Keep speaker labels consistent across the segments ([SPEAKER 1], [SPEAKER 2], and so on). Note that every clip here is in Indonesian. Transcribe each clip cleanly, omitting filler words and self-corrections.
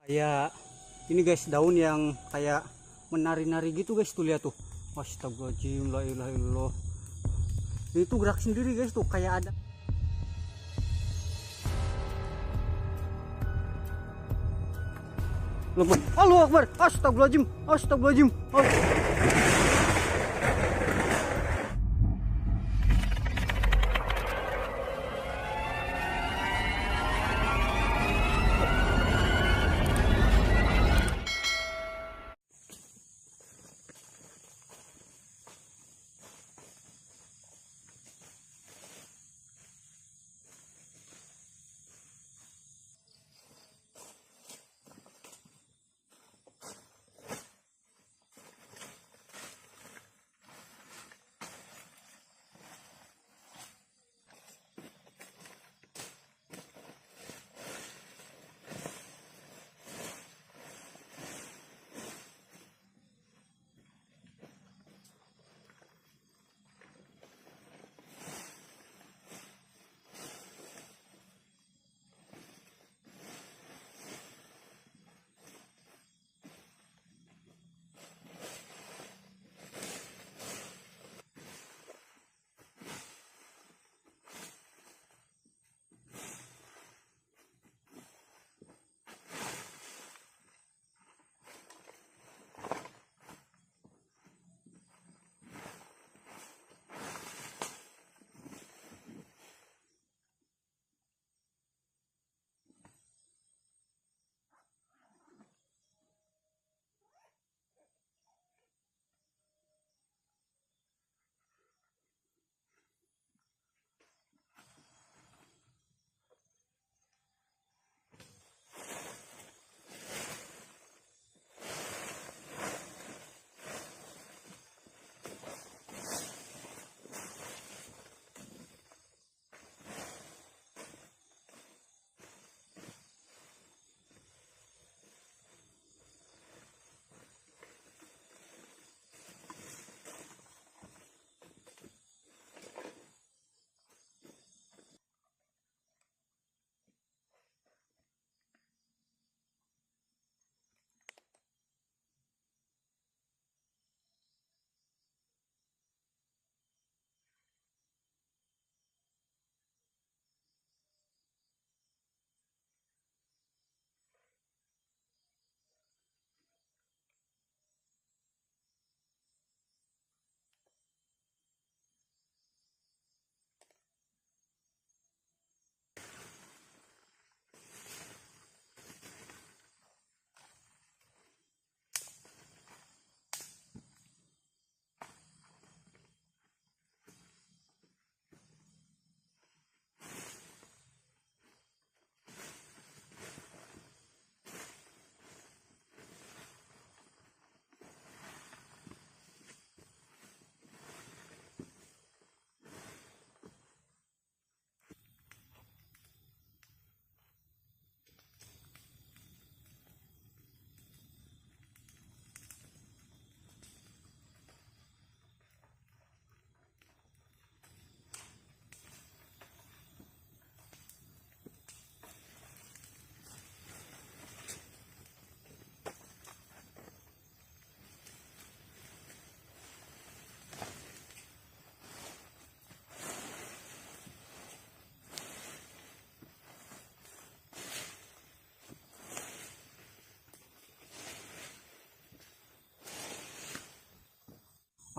[SPEAKER 1] Kayak ini guys, daun yang kayak menari-nari gitu guys, tuh lihat tuh. Astagfirullahaladzim, la ilaha illallah. Ini tuh gerak sendiri guys, tuh kayak ada. Allahu Akbar, astagfirullahaladzim, astagfirullahaladzim.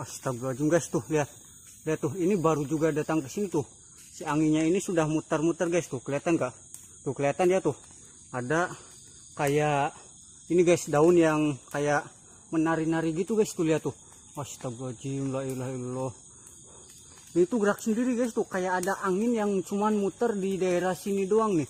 [SPEAKER 1] Astagfirullahaladzim guys, tuh lihat, lihat tuh, ini baru juga datang ke sini tuh. Si anginnya ini sudah muter-muter guys, tuh kelihatan nggak? Tuh kelihatan ya tuh, ada kayak ini guys, daun yang kayak menari-nari gitu guys, tuh lihat tuh. Astagfirullahaladzim, la ilaha illallah. Ini tuh gerak sendiri guys, tuh kayak ada angin yang cuman muter di daerah sini doang nih.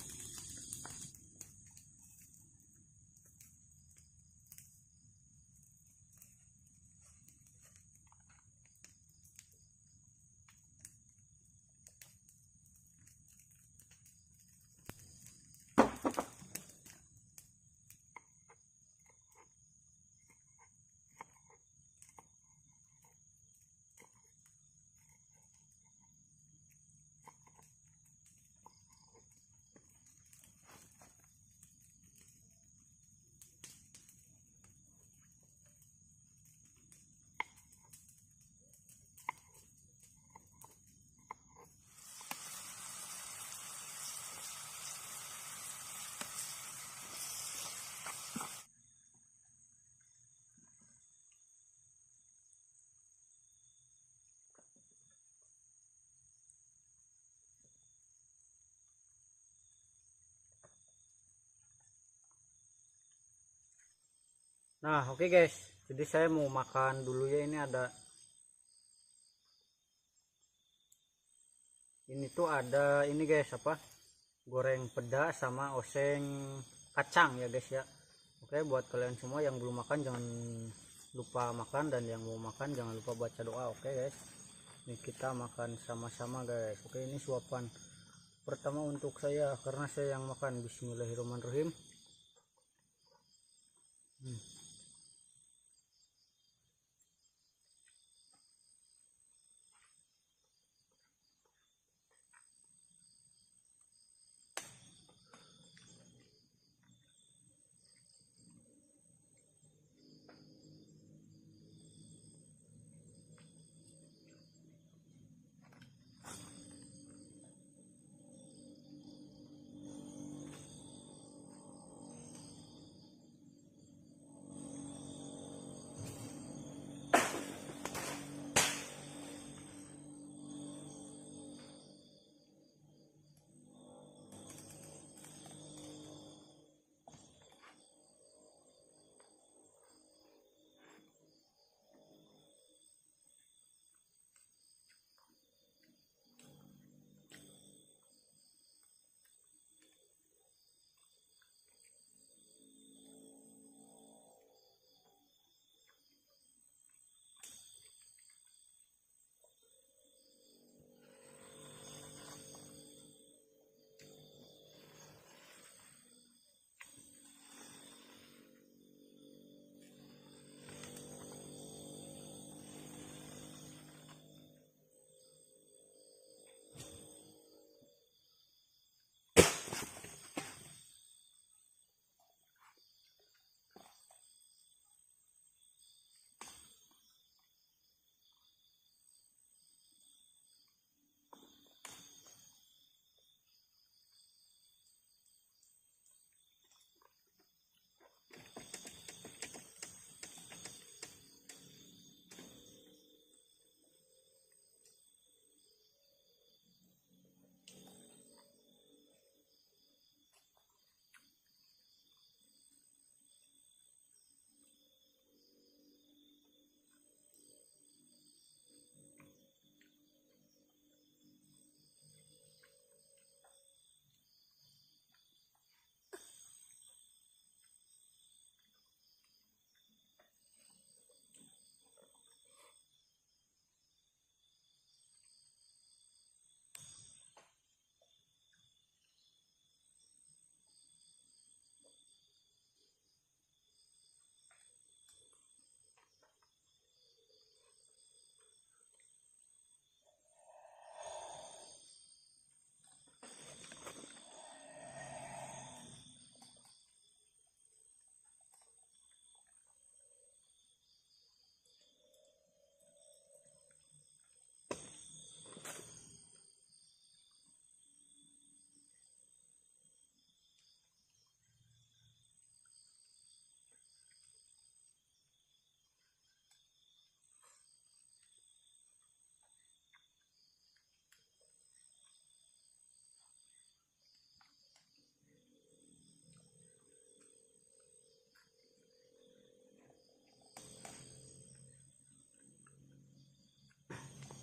[SPEAKER 1] Nah, oke guys, jadi saya mau makan dulu ya. Ini ada, ini tuh ada ini guys, apa, goreng peda sama oseng kacang ya guys ya. Oke, buat kalian semua yang belum makan jangan lupa makan, dan yang mau makan jangan lupa baca doa. Oke guys, ini kita makan sama-sama guys. Oke, ini suapan pertama untuk saya karena saya yang makan. Bismillahirrahmanirrahim.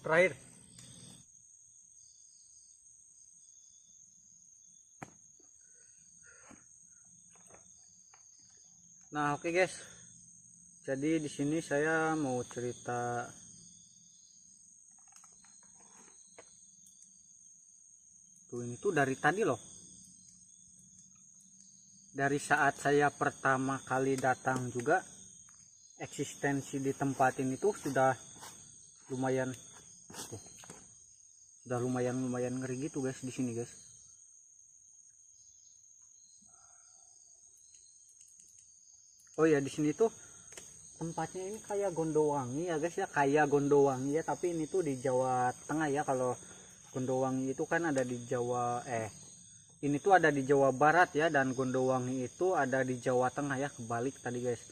[SPEAKER 1] Terakhir. Nah, oke guys. Jadi di sini saya mau cerita. Tuh, ini tuh dari tadi loh. Dari saat saya pertama kali datang juga, eksistensi di tempat ini tuh sudah lumayan, tuh, sudah lumayan ngeri gitu guys di sini guys. Oh ya, di sini tuh tempatnya ini kayak Gondowangi ya guys ya, kayak Gondowangi ya, tapi ini tuh di Jawa Tengah ya. Kalau Gondowangi itu kan ada di Jawa, ini tuh ada di Jawa Barat ya, dan Gondowangi itu ada di Jawa Tengah ya, kebalik tadi guys.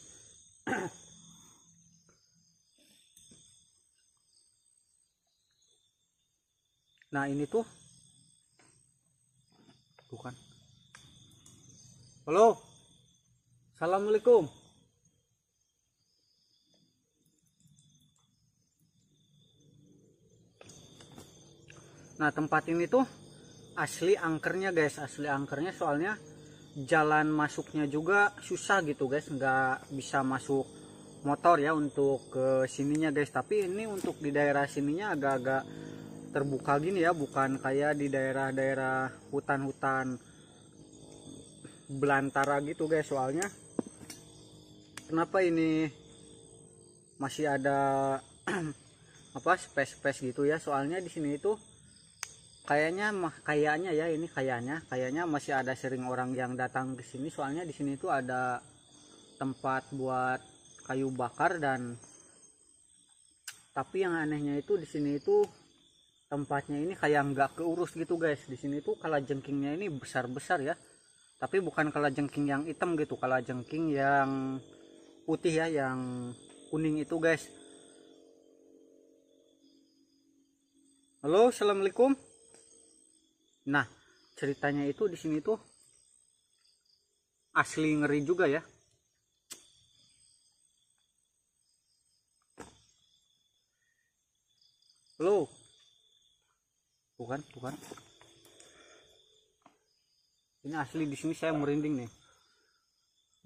[SPEAKER 1] Nah, ini tuh bukan. Halo, assalamualaikum. Nah tempat ini tuh asli angkernya guys, asli angkernya, soalnya jalan masuknya juga susah gitu guys, nggak bisa masuk motor ya untuk ke sininya guys. Tapi ini untuk di daerah sininya agak-agak terbuka gini ya, bukan kayak di daerah-daerah hutan-hutan belantara gitu guys. Soalnya kenapa ini masih ada apa space gitu ya, soalnya di sini itu kayaknya ya, ini kayaknya masih ada sering orang yang datang ke sini. Soalnya di sini tuh ada tempat buat kayu bakar, dan tapi yang anehnya itu di sini itu tempatnya ini kayak nggak keurus gitu guys. Di sini tuh kalajengkingnya ini besar-besar ya, tapi bukan kalajengking yang hitam gitu, kalajengking yang putih ya, yang kuning itu guys. Halo, assalamualaikum. Nah ceritanya itu di sini tuh asli ngeri juga ya. Halo, bukan ini asli di sini saya merinding nih,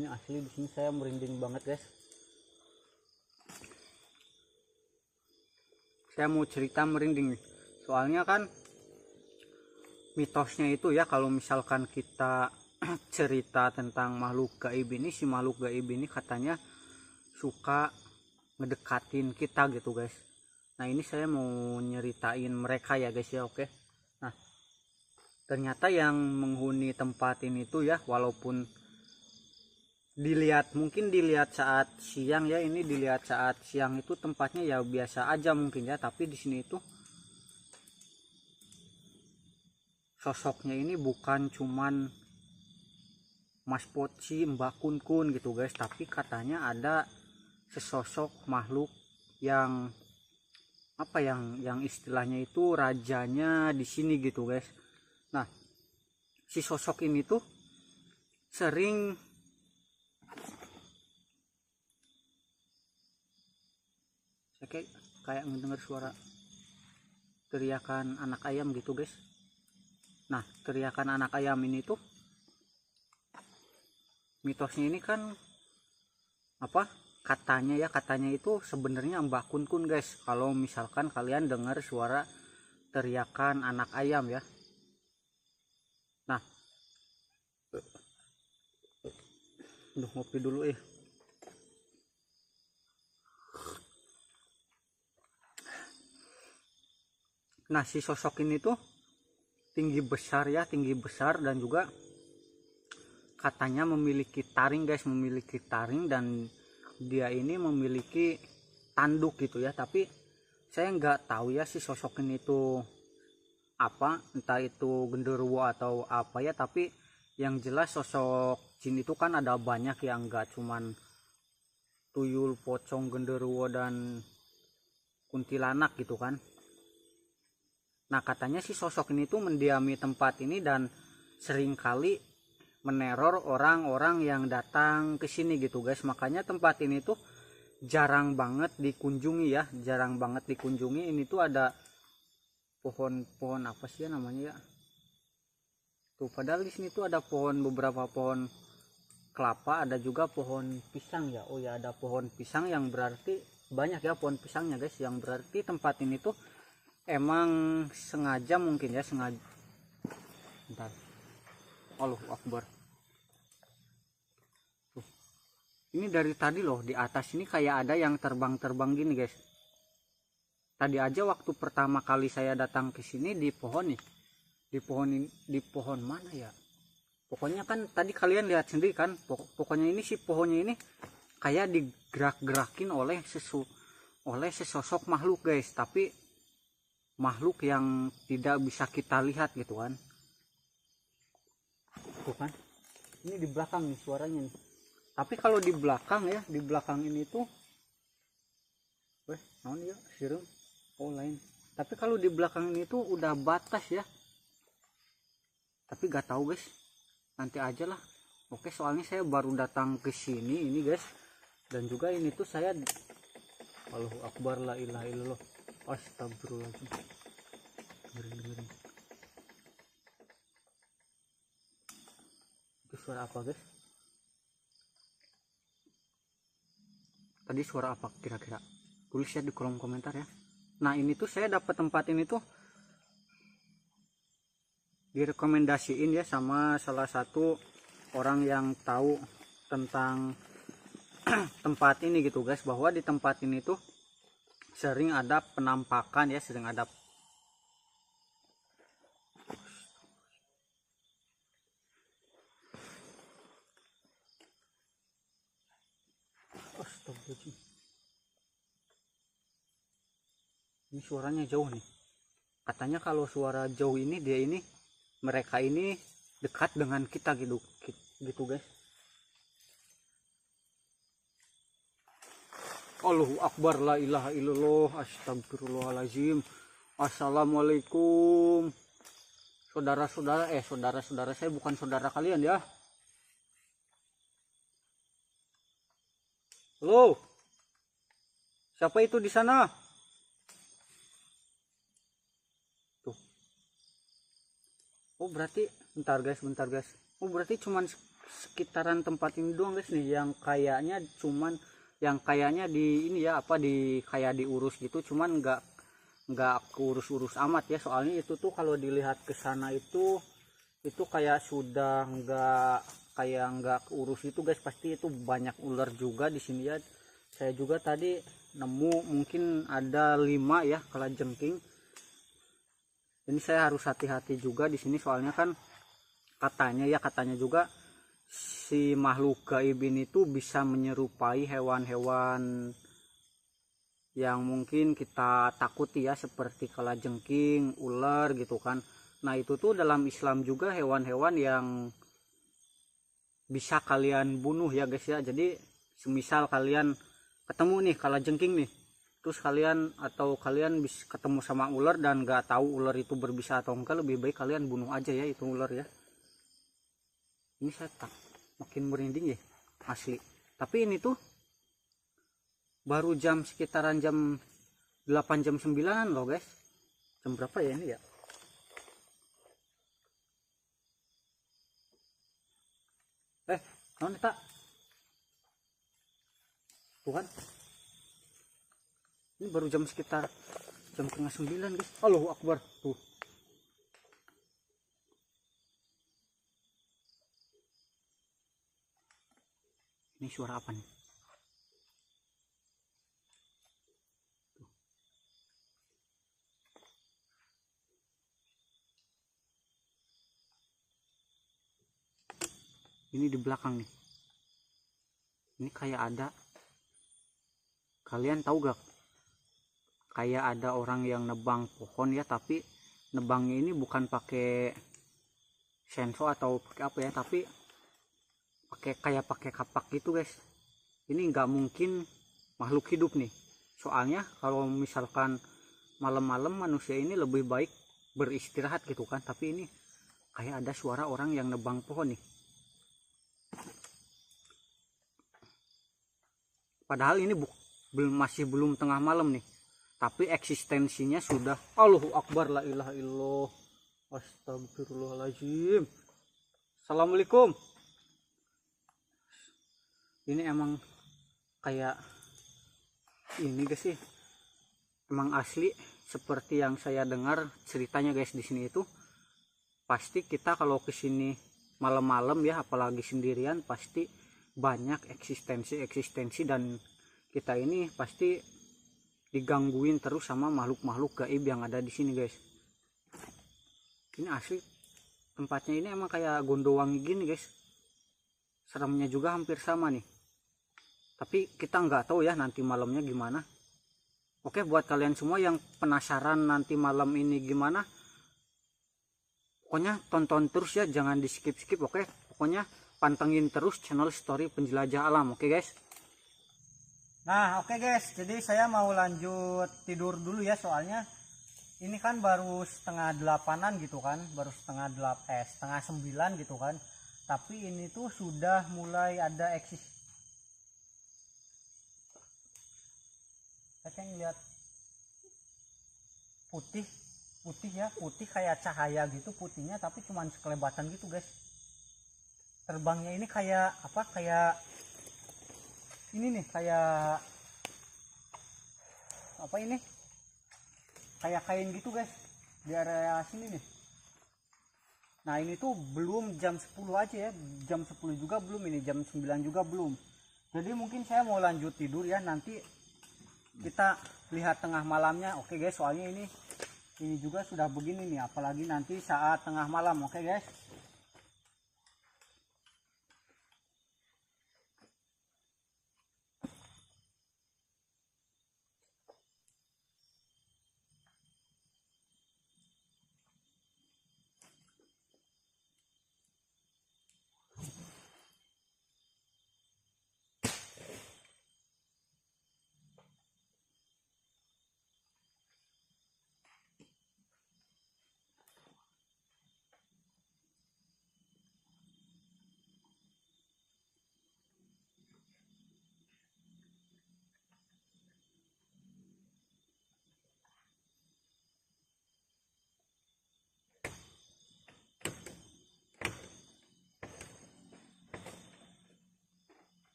[SPEAKER 1] ini asli di sini saya merinding banget guys. Saya mau cerita merinding nih, soalnya kan mitosnya itu ya, kalau misalkan kita cerita tentang makhluk gaib ini, si makhluk gaib ini katanya suka ngedekatin kita gitu guys. Nah ini saya mau nyeritain mereka ya guys ya, oke. Nah ternyata yang menghuni tempat ini tuh ya, walaupun mungkin dilihat saat siang ya, ini dilihat saat siang itu tempatnya ya biasa aja mungkin ya, tapi di sini itu sosoknya ini bukan cuman Mas Poci, Mbak Kun Kun gitu guys, tapi katanya ada sesosok makhluk yang apa, yang istilahnya itu rajanya di sini gitu guys. Nah si sosok ini tuh sering saya kayak mendengar suara teriakan anak ayam gitu guys. Nah teriakan anak ayam ini tuh mitosnya ini kan apa, katanya itu sebenarnya Mbak Kun Kun guys, kalau misalkan kalian dengar suara teriakan anak ayam ya. Nah ngopi dulu Nah si sosok ini tuh tinggi besar ya, tinggi besar, dan juga katanya memiliki taring guys, memiliki taring, dan dia ini memiliki tanduk gitu ya. Tapi saya nggak tahu ya si sosok ini tuh apa, entah itu genderuwo atau apa ya. Tapi yang jelas sosok jin itu kan ada banyak yang nggak cuman tuyul, pocong, genderuwo, dan kuntilanak gitu kan. Nah katanya si sosok ini tuh mendiami tempat ini dan seringkali meneror orang-orang yang datang ke sini gitu guys. Makanya tempat ini tuh jarang banget dikunjungi ya, jarang banget dikunjungi. Ini tuh ada pohon apa sih ya namanya ya tuh, padahal di sini tuh ada beberapa pohon kelapa, ada juga pohon pisang ya. Oh ya, ada pohon pisang, yang berarti banyak ya pohon pisangnya guys, yang berarti tempat ini tuh emang sengaja mungkin ya, sengaja. Bentar, Allahu Akbar. Tuh. Ini dari tadi loh, di atas ini kayak ada yang terbang-terbang gini guys. Tadi aja waktu pertama kali saya datang ke sini di pohon nih, di pohon mana ya, pokoknya kan tadi kalian lihat sendiri kan, pokoknya ini si pohonnya ini kayak digerak-gerakin oleh sesosok makhluk guys, tapi makhluk yang tidak bisa kita lihat gitu kan. Tuh kan, ini di belakang nih suaranya nih. Tapi kalau di belakang ya, di belakang ini tuh naon ya sirum, oh lain. Tapi kalau di belakang ini tuh udah batas ya, tapi gak tahu guys, nanti aja lah. Oke, soalnya saya baru datang ke sini ini guys, dan juga ini tuh saya, Allahu Akbar, la ilaha illallah, astagfirullahaladzim. dengerin. Itu suara apa guys? Tadi suara apa kira-kira? Tulis ya di kolom komentar ya. Nah ini tuh saya dapat tempat ini tuh direkomendasiin ya sama salah satu orang yang tahu tentang tempat ini gitu guys, bahwa di tempat ini tuh sering ada penampakan ya, sering ada ini suaranya jauh nih. Katanya kalau suara jauh ini mereka ini dekat dengan kita gitu guys. Allahu Akbar, la ilaha illallah, astagfirullahaladzim. Assalamualaikum saudara-saudara, saudara-saudara saya, bukan saudara kalian ya. Halo, siapa itu di sana? Tuh. Oh berarti bentar guys. Oh berarti cuman sekitaran tempat ini doang guys nih yang kayaknya di ini ya, apa, di kayak diurus gitu, cuman nggak keurus-urus amat ya. Soalnya itu tuh kalau dilihat ke sana itu kayak sudah nggak keurus itu guys. Pasti itu banyak ular juga di sini ya. Saya juga tadi nemu mungkin ada 5 ya kalajengking. Ini saya harus hati-hati juga di sini, soalnya kan katanya juga si makhluk gaib ini tuh bisa menyerupai hewan-hewan yang mungkin kita takuti ya, seperti kalajengking, ular gitu kan. Nah itu tuh dalam Islam juga hewan-hewan yang bisa kalian bunuh ya guys ya. Jadi semisal kalian ketemu nih kalajengking nih, terus kalian bisa ketemu sama ular dan nggak tahu ular itu berbisa atau enggak, lebih baik kalian bunuh aja ya itu ular ya. Ini saya makin merinding ya asli. Tapi ini tuh baru sekitaran jam 8 jam 9 loh guys. Jam berapa ya ini ya? Naon eta? Tuh kan, ini baru sekitar jam setengah 9 guys. Allahu Akbar. Tuh. Ini suara apa nih? Tuh. Ini di belakang nih. Ini kayak ada, kalian tahu gak, kayak ada orang yang nebang pohon ya, tapi nebangnya ini bukan pakai senso atau pakai apa ya, tapi pakai kapak gitu guys. Ini nggak mungkin makhluk hidup nih, soalnya kalau misalkan malam-malam manusia ini lebih baik beristirahat gitu kan, tapi ini kayak ada suara orang yang nebang pohon nih. Padahal ini masih belum tengah malam nih, tapi eksistensinya sudah. Allahu Akbar, la ilaha illallah, astagfirullahaladzim. Assalamualaikum. Ini emang kayak ini guys sih, emang asli seperti yang saya dengar ceritanya guys. Di sini itu pasti kita kalau kesini malam-malam ya, apalagi sendirian, pasti banyak eksistensi dan kita ini pasti digangguin terus sama makhluk-makhluk gaib yang ada di sini guys. Ini asli tempatnya ini emang kayak Gondowangi gini guys. Seremnya juga hampir sama nih, tapi kita nggak tahu ya nanti malamnya gimana. Oke, buat kalian semua yang penasaran nanti malam ini gimana, pokoknya tonton terus ya, jangan di skip. Oke, pokoknya pantengin terus channel Story Penjelajah Alam. Oke guys. Nah oke guys, jadi saya mau lanjut tidur dulu ya, soalnya ini kan baru setengah 8-an gitu kan, baru setengah 9 gitu kan, tapi ini tuh sudah mulai ada saya kan lihat putih putih ya, putih kayak cahaya gitu putihnya, tapi cuman sekelebatan gitu guys. Terbangnya ini kayak apa, kayak ini nih, kayak apa ini, kayak kain gitu guys di area sini nih. Nah ini tuh belum jam 10 aja ya, jam 10 juga belum, ini jam 9 juga belum. Jadi mungkin saya mau lanjut tidur ya, nanti kita lihat tengah malamnya. Oke guys, soalnya ini juga sudah begini nih, apalagi nanti saat tengah malam. Oke guys.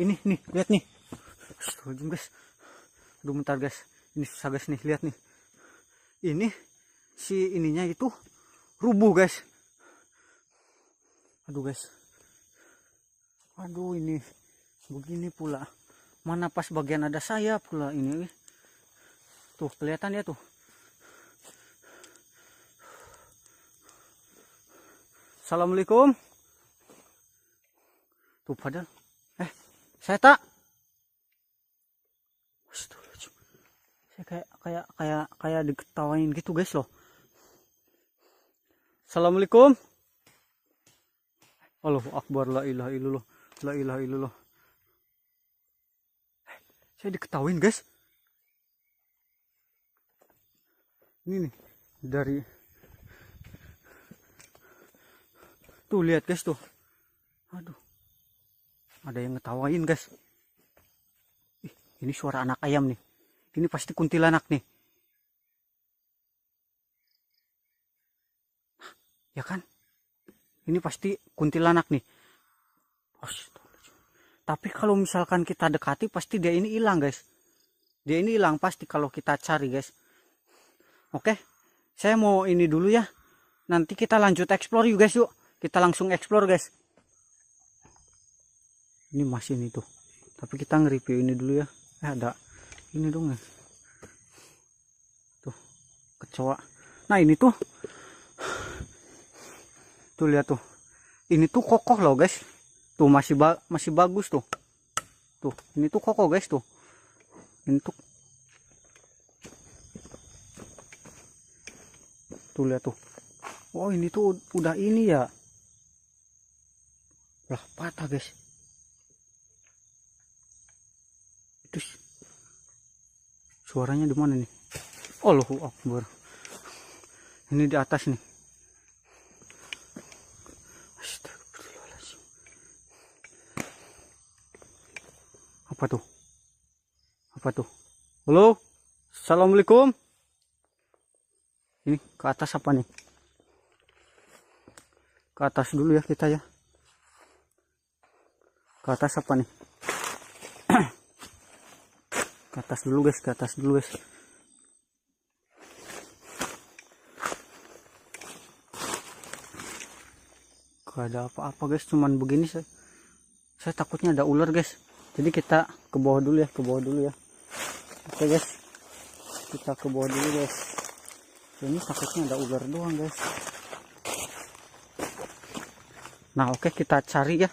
[SPEAKER 1] Ini nih, lihat nih. Astagfirullahaladzim guys. Aduh bentar guys. Ini susah guys nih, lihat nih. Ini si ininya itu rubuh guys. Aduh guys. Aduh ini begini pula. Mana pas bagian ada sayap pula ini. Tuh kelihatan ya tuh. Assalamualaikum. Tuh padahal saya tak, saya kayak diketawain gitu guys loh. Assalamualaikum. Allahu Akbar, la ilaha illallah, la ilaha illallah. Saya diketawain guys. Ini nih dari tuh, lihat guys tuh. Aduh. Ada yang ngetawain guys. Ini suara anak ayam nih. Ini pasti kuntilanak nih. Ya kan? Ini pasti kuntilanak nih. Tapi kalau misalkan kita dekati, pasti dia ini hilang guys. Dia ini hilang pasti kalau kita cari guys. Oke. Saya mau ini dulu ya. Nanti kita lanjut explore yuk guys, yuk. Kita langsung explore guys. Ini masih ini tuh, tapi kita nge-review ini dulu ya. Ada ini dong ya, tuh kecoa. Nah ini tuh lihat tuh, ini tuh kokoh loh guys. Tuh masih bagus tuh. Tuh ini tuh kokoh guys tuh. Ini tuh lihat tuh. Oh ini tuh udah ini ya. Lah patah guys. Terus suaranya di mana nih? Allahu Akbar. Ini di atas nih. Astagfirullahaladzim. Apa tuh? Apa tuh? Halo? Assalamualaikum. Ini ke atas apa nih? Ke atas dulu ya kita ya. Ke atas apa nih? Ke atas dulu guys, ke atas dulu guys. Gak ada apa-apa guys, cuman begini saya takutnya ada ular guys. Jadi kita ke bawah dulu ya, ke bawah dulu ya. Oke guys, kita ke bawah dulu guys. Ini takutnya ada ular doang guys. Nah oke, kita cari ya.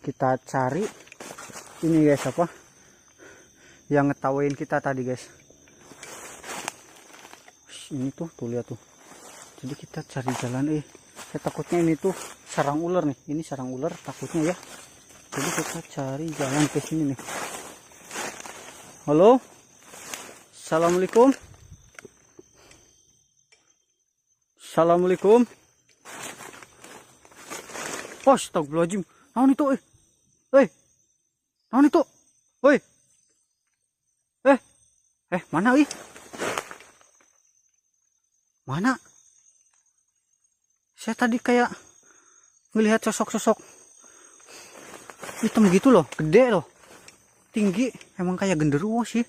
[SPEAKER 1] Kita cari ini guys, apa yang ngetawain kita tadi guys. Ini tuh lihat tuh. Jadi kita cari jalan. Saya takutnya ini tuh sarang ular nih. Ini sarang ular takutnya ya. Jadi kita cari jalan ke sini nih. Halo. Assalamualaikum. Assalamualaikum. Astagfirullahaladzim. Naon itu, naon itu, mana, mana? Saya tadi kayak ngelihat sosok-sosok hitam gitu loh, gede loh, tinggi, emang kayak genderuwo sih.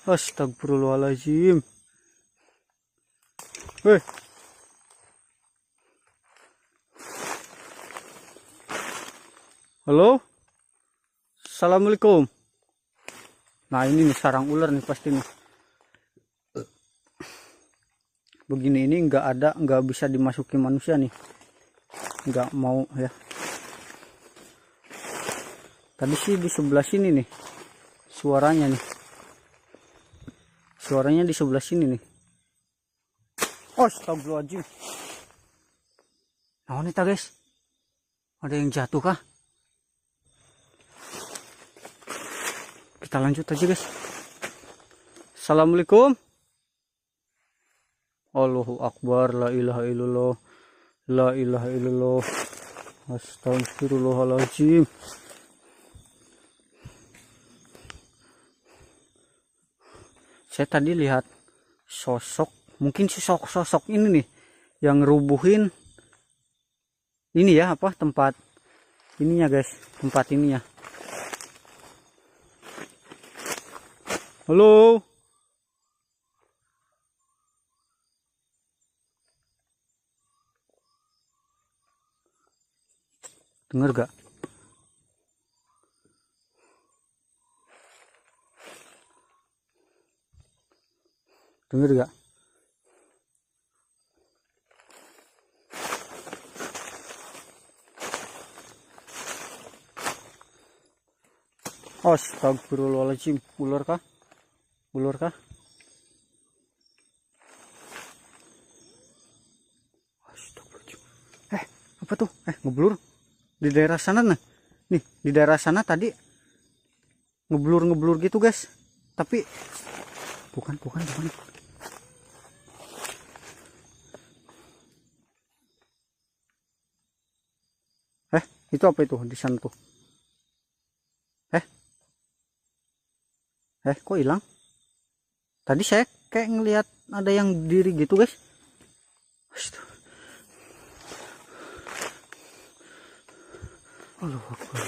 [SPEAKER 1] Astagfirullahaladzim. Halo, assalamualaikum. Nah ini nih sarang ular nih pasti nih. Begini ini nggak bisa dimasuki manusia nih, nggak mau ya. Tadi sih di sebelah sini nih suaranya nih, suaranya di sebelah sini nih. Astagfirullahaladzim. Nah ini guys, ada yang jatuh kah? Kita lanjut aja guys. Assalamualaikum. Allahu Akbar. La ilaha illallah. La ilaha illallah. Astagfirullahaladzim. Saya tadi lihat sosok, mungkin si sosok ini nih yang rubuhin ini ya, apa tempat ininya guys, tempat ininya. Halo. Dengar gak? Dengar gak? Astagfirullahaladzim. Ular kah? Ular kah? Astagfirullahaladzim. Apa tuh? Ngeblur di daerah sana nih. Nih, di daerah sana tadi ngeblur gitu, guys. Tapi bukan. Itu apa itu di sana tuh? Kok hilang? Tadi saya kayak ngelihat ada yang diri gitu guys. Allahu Akbar.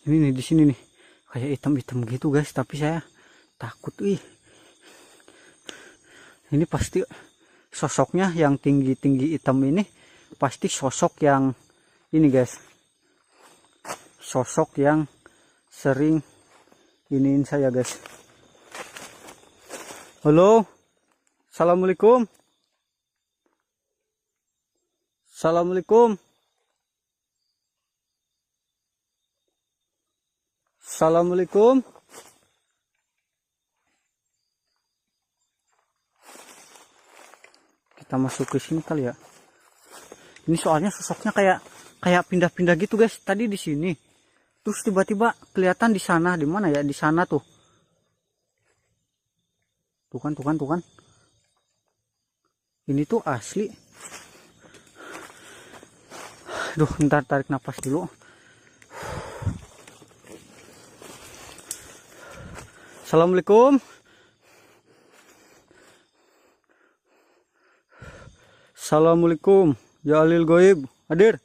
[SPEAKER 1] Ini nih di sini nih kayak hitam-hitam gitu guys, tapi saya takut. Ini pasti sosoknya yang tinggi-tinggi hitam ini pasti sosok yang ini guys, sosok yang sering iniin saya guys. Halo, assalamualaikum. Assalamualaikum. Assalamualaikum. Kita masuk ke sini kali ya. Ini soalnya sosoknya kayak pindah-pindah gitu guys. Tadi di sini, terus tiba-tiba kelihatan di sana. Di mana ya? Di sana tuh. Tuh kan. Ini tuh asli. Duh, ntar tarik nafas dulu. Assalamualaikum. Assalamualaikum. Ya alil goib. Hadir.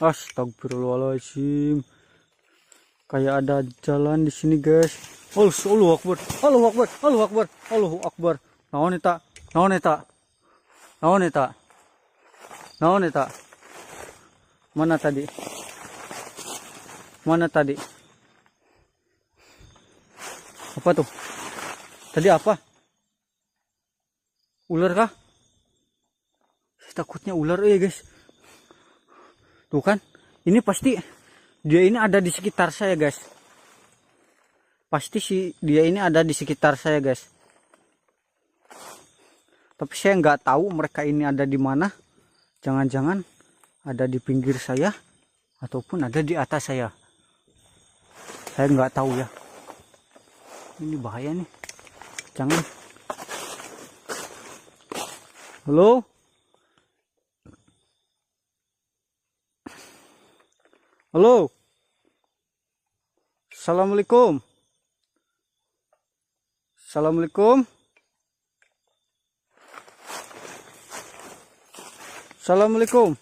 [SPEAKER 1] Astagfirullahaladzim. Kayak ada jalan di sini guys. Allahu Akbar. Naon eta? Mana tadi? Apa tuh? Tadi apa? Ular kah? Takutnya ular guys. Tuh kan? Ini pasti dia ini ada di sekitar saya guys. Pasti dia ini ada di sekitar saya guys. Tapi saya nggak tahu mereka ini ada di mana. Jangan-jangan ada di pinggir saya ataupun ada di atas saya nggak tahu ya. Ini bahaya nih, jangan. Halo, halo, assalamualaikum, assalamualaikum, assalamualaikum.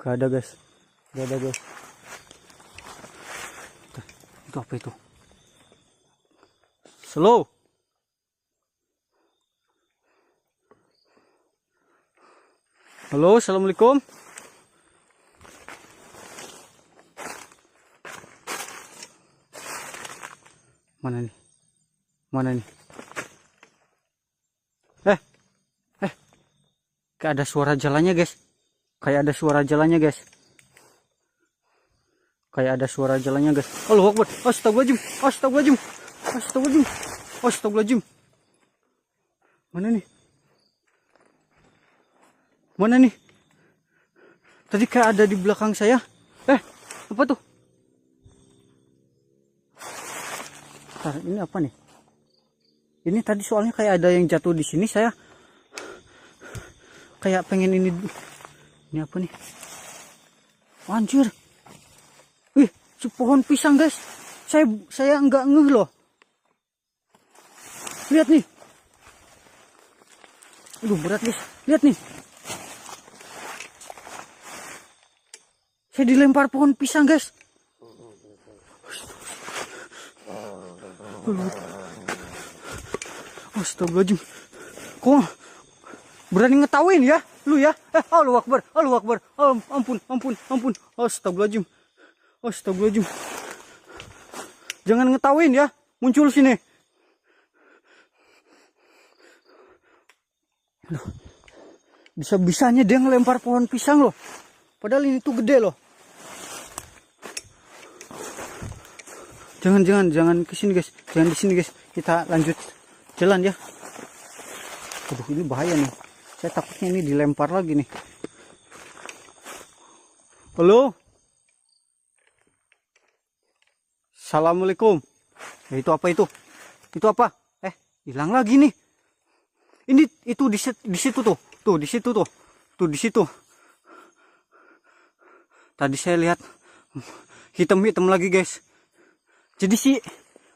[SPEAKER 1] Gak ada guys, gak ada guys. Itu apa itu? Slow. Halo, assalamualaikum. Mana nih? Mana nih? Kayak ada suara jalannya guys. Kayak ada suara jalannya guys. Kayak ada suara jalannya guys. Allahu Akbar. Astagfirullahaladzim. Astagfirullahaladzim. Astagfirullahaladzim. Astagfirullahaladzim. Mana nih? Mana nih? Tadi kayak ada di belakang saya. Apa tuh? Bentar, ini apa nih? Ini tadi soalnya kayak ada yang jatuh di sini, saya kayak pengen ini. Ini apa nih? Anjir. Wih, si pohon pisang guys. Saya nggak ngeh loh. Lihat nih. Aduh, berat guys. Lihat nih. Saya dilempar pohon pisang guys. Astagfirullahaladzim. Kok berani ngetawain ya? Lu ya? Allahu Akbar. Allahu Akbar. Ampun. Astagfirullahaladzim. Astagfirullahaladzim. Jangan ngetawain ya. Muncul sini. Loh. Bisa-bisanya dia ngelempar pohon pisang loh. Padahal ini tuh gede loh. Jangan ke sini guys. Jangan di sini guys. Kita lanjut jalan ya. Aduh, ini bahaya nih. Saya takutnya ini dilempar lagi nih. Halo. Assalamualaikum. Itu apa itu? Itu apa? Hilang lagi nih. Ini itu di situ tuh. Tuh di situ tuh. Tuh di situ. Tadi saya lihat hitam-hitam lagi guys. Jadi si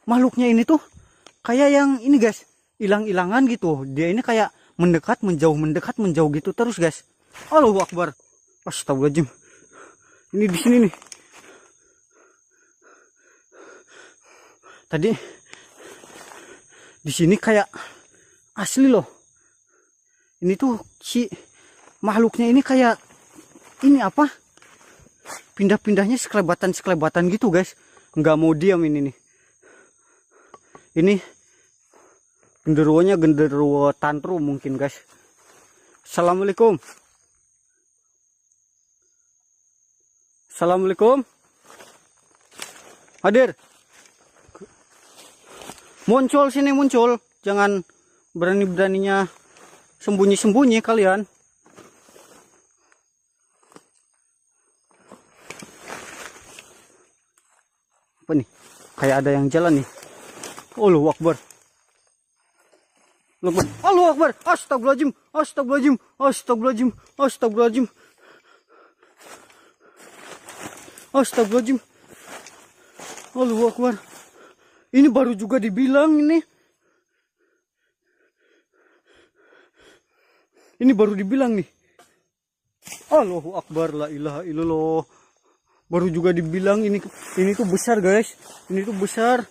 [SPEAKER 1] makhluknya ini tuh kayak yang ini guys, hilang-hilangan gitu. Dia ini kayak mendekat menjauh gitu terus guys. Allahu Akbar. Astagfirullahaladzim. Ini di sini nih. Tadi di sini kayak asli loh. Ini tuh si makhluknya ini kayak ini apa? Pindah-pindahnya sekelebatan gitu guys. Nggak mau diam ini nih. Ini genderuwonya genderuwo tantrum mungkin guys. Assalamualaikum. Assalamualaikum. Hadir. Muncul sini, muncul. Jangan berani-beraninya sembunyi-sembunyi kalian. Apa nih? Kayak ada yang jalan nih. Allahu Akbar. Allahu Akbar. Astagfirullahaladzim. Astagfirullahaladzim. Astagfirullahaladzim. Astagfirullahaladzim. Astagfirullahaladzim. Allahu Akbar. Ini baru juga dibilang ini. Ini baru dibilang nih. Allahu Akbar, la ilaha illallah. Baru juga dibilang ini tuh besar guys. Ini tuh besar.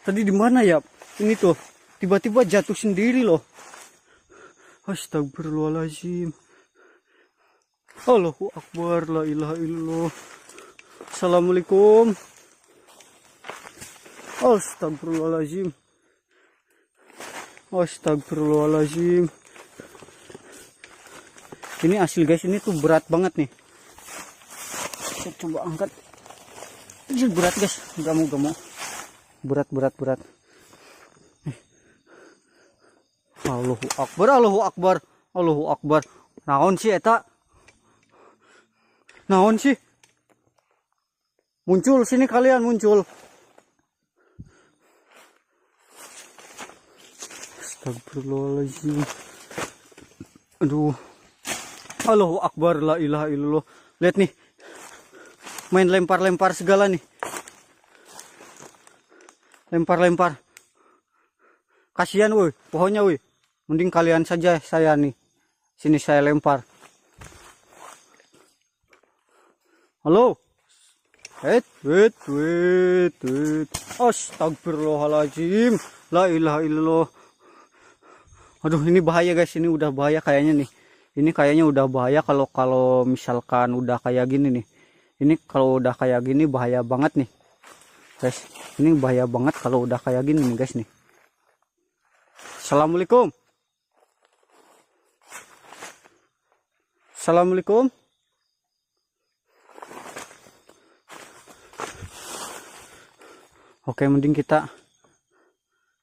[SPEAKER 1] Tadi di mana ya? Ini tuh tiba-tiba jatuh sendiri loh. Astagfirullahaladzim. Allahu Akbar, la ilaha illallah. Assalamualaikum. Astagfirullahaladzim. Astagfirullahaladzim. Ini asli guys, ini tuh berat banget nih. Saya coba angkat. Ini berat guys, gak mau. Berat. Allahu Akbar, Allahu Akbar, Allahu Akbar. Naon sih eta? Naon sih? Muncul sini kalian, muncul. Astagfirullahaladzim. Aduh. Allahu Akbar, la ilaha illallah. Lihat nih. Main lempar-lempar segala nih. Lempar-lempar. Kasihan woi, pohonnya woi. Mending kalian saja, saya nih. Sini saya lempar. Halo. Wait. Astagfirullahaladzim. La ilaha illallah. Aduh, ini bahaya guys, ini udah bahaya kayaknya nih. Ini kayaknya udah bahaya kalau misalkan udah kayak gini nih. Ini kalau udah kayak gini bahaya banget nih. Guys, ini bahaya banget kalau udah kayak gini nih guys nih. Assalamualaikum. Assalamualaikum. Oke, mending kita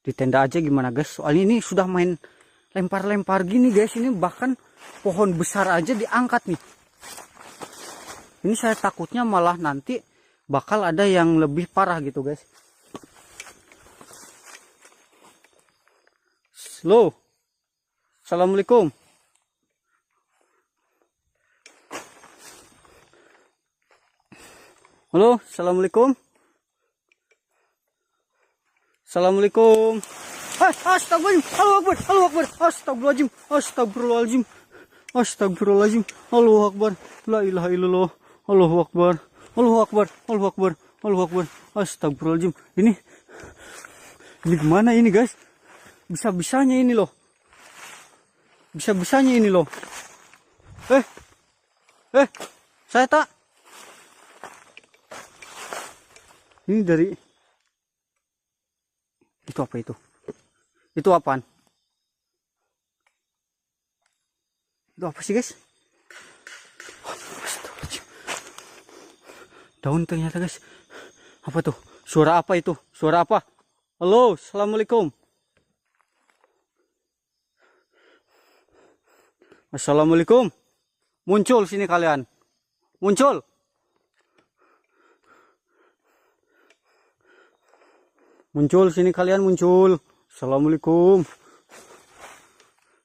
[SPEAKER 1] di tenda aja gimana guys. Soalnya ini sudah main lempar-lempar gini guys. Ini bahkan pohon besar aja diangkat nih. Ini saya takutnya malah nanti bakal ada yang lebih parah gitu guys. Slow. Assalamualaikum. Halo, assalamualaikum. Assalamualaikum. Astagfirullahaladzim. Allahu Akbar. Allahu Akbar. Astagfirullahaladzim. Astagfirullahaladzim. Astagfirullahaladzim. Allahu Akbar. La ilaha illallah. Allahu Akbar. Allahu Akbar. Allahu Akbar. Allahu Akbar. Astagfirullahaladzim. Ini gimana ini guys? Bisa-bisanya ini loh. Bisa-bisanya ini loh. Saya tak. Ini dari itu apa itu? Itu apaan? Itu apa sih guys? Daun ternyata guys. Apa tuh? Suara apa itu? Suara apa? Halo, assalamualaikum. Assalamualaikum. Muncul sini kalian. Muncul. Muncul sini kalian, muncul. Assalamualaikum.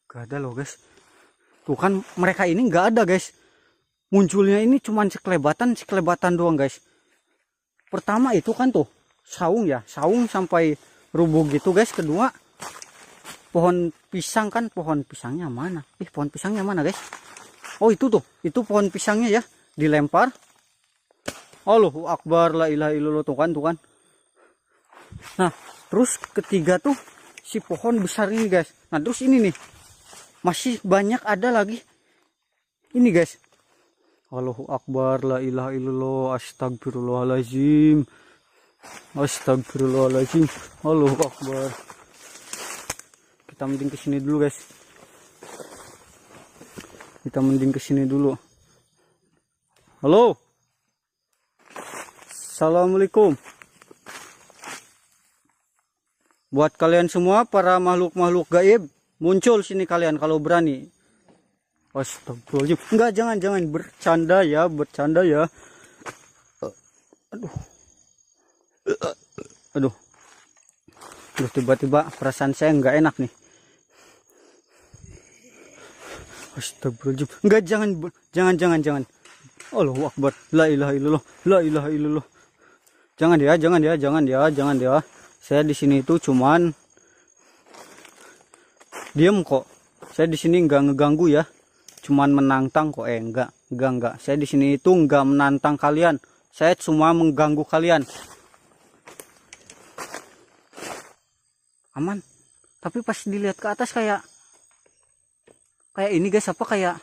[SPEAKER 1] Gak ada loh guys. Tuh kan mereka ini gak ada guys. Munculnya ini cuman sekelebatan doang guys. Pertama itu kan tuh saung ya. Saung sampai rubuh gitu guys. Kedua pohon pisang kan. Pohon pisangnya mana? Pohon pisangnya mana guys? Oh itu tuh. Itu pohon pisangnya ya. Dilempar. Allahu Akbar. La ilaha illallah. Tuh kan. Nah, terus ketiga tuh si pohon besar ini guys. Nah, terus ini nih. Masih banyak ada lagi. Ini guys. Allahu Akbar, la ilaha illallah, astagfirullahaladzim. Astagfirullahaladzim. Allahu Akbar. Kita mending ke sini dulu guys. Kita mending ke sini dulu. Halo. Assalamualaikum. Buat kalian semua para makhluk-makhluk gaib, muncul sini kalian kalau berani. Astagfirullahaladzim. Enggak, jangan bercanda ya. Aduh, tiba-tiba perasaan saya enggak enak nih. Astagfirullahaladzim. Enggak, jangan. Allahu Akbar. La ilaha illallah. Jangan ya. Saya di sini itu cuman diam kok. Saya di sini enggak ngeganggu ya. Cuman menantang kok. Enggak. Saya di sini itu enggak menantang kalian. Saya cuma mengganggu kalian. Aman. Tapi pas dilihat ke atas kayak ini guys, apa kayak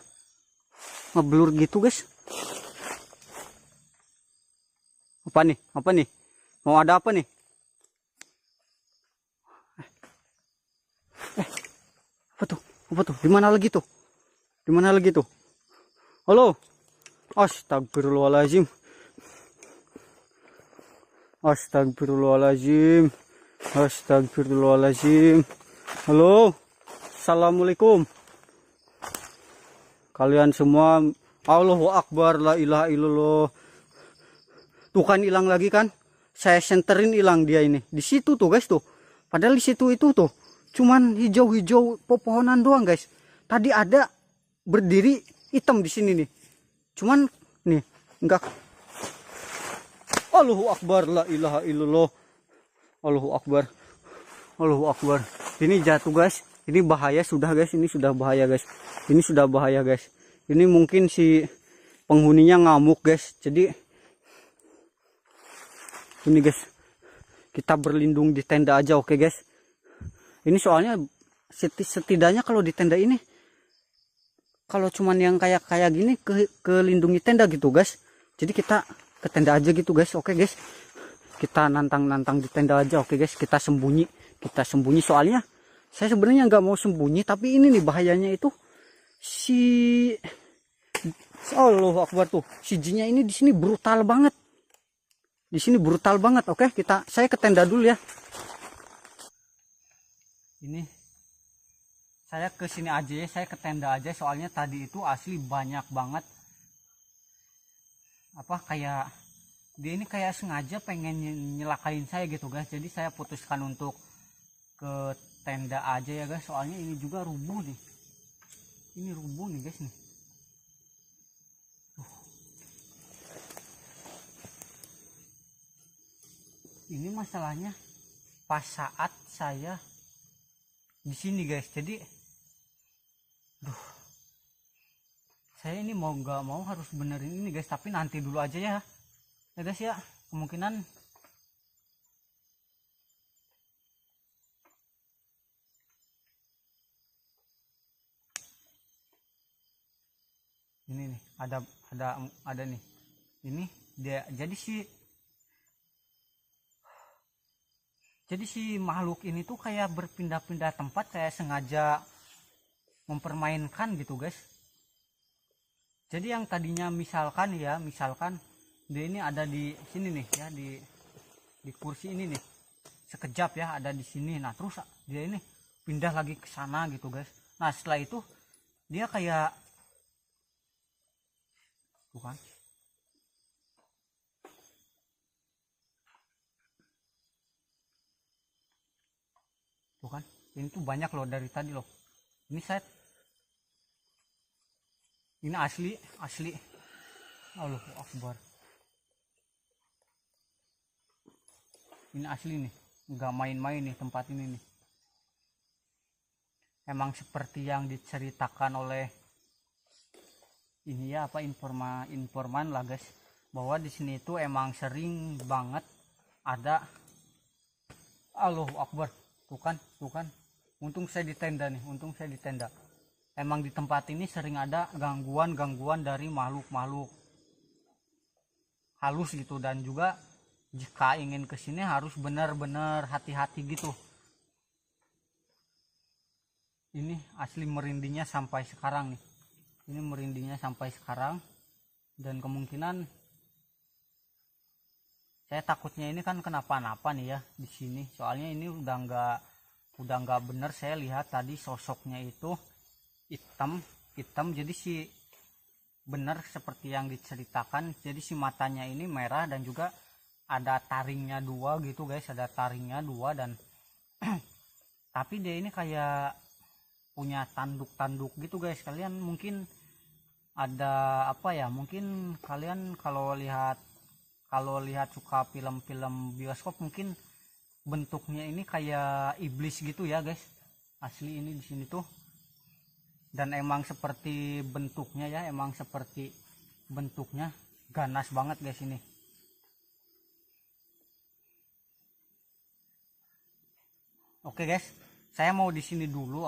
[SPEAKER 1] ngeblur gitu guys. Apa nih? Mau ada apa nih? Apa tuh? Di mana lagi tuh? Halo. Astagfirullahaladzim. Halo. Assalamualaikum kalian semua. Allahu Akbar, la ilaha illallah. Tuh kan hilang lagi kan, saya senterin hilang dia ini di situ tuh guys tuh. Padahal di situ itu tuh cuman hijau-hijau pepohonan doang guys. Tadi ada berdiri hitam di sini nih, cuman nih enggak. Allahu Akbar, la ilaha illallah. Allahu Akbar, Allahu Akbar. Ini jatuh guys, ini bahaya sudah guys, ini sudah bahaya guys, ini sudah bahaya guys. Ini mungkin si penghuninya ngamuk guys. Jadi ini guys, kita berlindung di tenda aja, oke guys. Ini soalnya setidaknya kalau di tenda ini, kalau cuman yang kayak gini kelindungi tenda gitu guys. Jadi kita ke tenda aja gitu guys, oke guys. Kita nantang di tenda aja, oke guys. Kita sembunyi soalnya saya sebenarnya nggak mau sembunyi, tapi ini nih bahayanya itu si Allahu Akbar tuh, si jinnya ini di sini brutal banget. Di sini brutal banget. Oke, saya ke tenda dulu ya. Ini saya ke sini aja ya, saya ke tenda aja soalnya tadi itu asli banyak banget apa kayak dia ini kayak sengaja pengen nyelakain saya gitu guys. Jadi saya putuskan untuk ke tenda aja ya guys, soalnya ini juga rubuh nih. Ini rubuh nih guys nih. Ini masalahnya pas saat saya di sini guys. Jadi saya ini mau nggak mau harus benerin ini guys, tapi nanti dulu aja ya guys ya. Kemungkinan ini nih ada nih. Ini dia jadi si makhluk ini tuh kayak berpindah-pindah tempat, kayak sengaja mempermainkan gitu guys. Jadi yang tadinya misalkan dia ini ada di sini nih ya, di kursi ini nih, sekejap ya ada di sini. Nah terus dia ini pindah lagi ke sana gitu guys. Nah setelah itu dia kayak bukan ini tuh banyak loh dari tadi loh. Ini ini asli Allahu Akbar. Ini asli nih, nggak main-main nih tempat ini nih. Emang seperti yang diceritakan oleh ini ya apa informan lah guys, bahwa di sini itu emang sering banget ada Allahu Akbar. Tuh kan. Untung saya di tenda nih, Emang di tempat ini sering ada gangguan dari makhluk halus gitu, dan juga jika ingin kesini harus benar-benar hati-hati gitu. Ini asli merindingnya sampai sekarang nih. Dan kemungkinan saya takutnya ini kan kenapa-napa nih ya di sini. Soalnya ini udah nggak bener. Saya lihat tadi sosoknya itu hitam. Jadi si bener seperti yang diceritakan. Jadi si matanya ini merah dan juga ada taringnya 2 gitu guys. Dan tapi dia ini kayak punya tanduk gitu guys. Kalian mungkin ada apa ya, mungkin kalian kalau lihat suka film-film bioskop, mungkin bentuknya ini kayak iblis gitu ya guys. Asli ini di sini tuh, dan emang seperti bentuknya ganas banget guys ini. Oke guys, saya mau di sini dulu.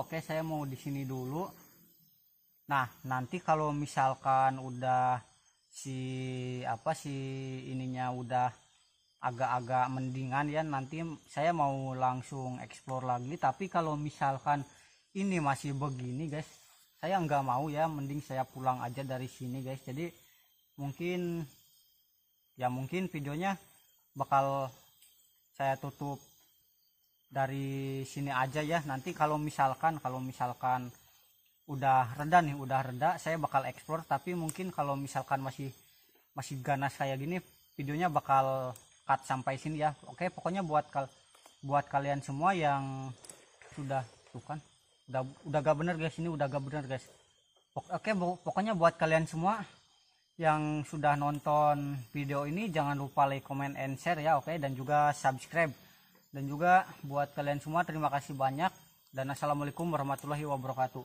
[SPEAKER 1] Nah nanti kalau misalkan udah si ininya udah agak-agak mendingan ya, nanti saya mau langsung explore lagi. Tapi kalau misalkan ini masih begini guys, saya nggak mau ya, mending saya pulang aja dari sini guys. Jadi mungkin videonya bakal saya tutup dari sini aja ya. Nanti kalau misalkan udah reda saya bakal explore, tapi mungkin kalau misalkan masih ganas kayak gini videonya bakal cut sampai sini ya. Oke, pokoknya buat kalian semua yang sudah tuh kan udah gak bener guys, ini udah gak bener guys. Oke, pokoknya buat kalian semua yang sudah nonton video ini jangan lupa like, comment, and share ya. Oke, dan juga subscribe. Dan juga buat kalian semua terima kasih banyak, dan assalamualaikum warahmatullahi wabarakatuh.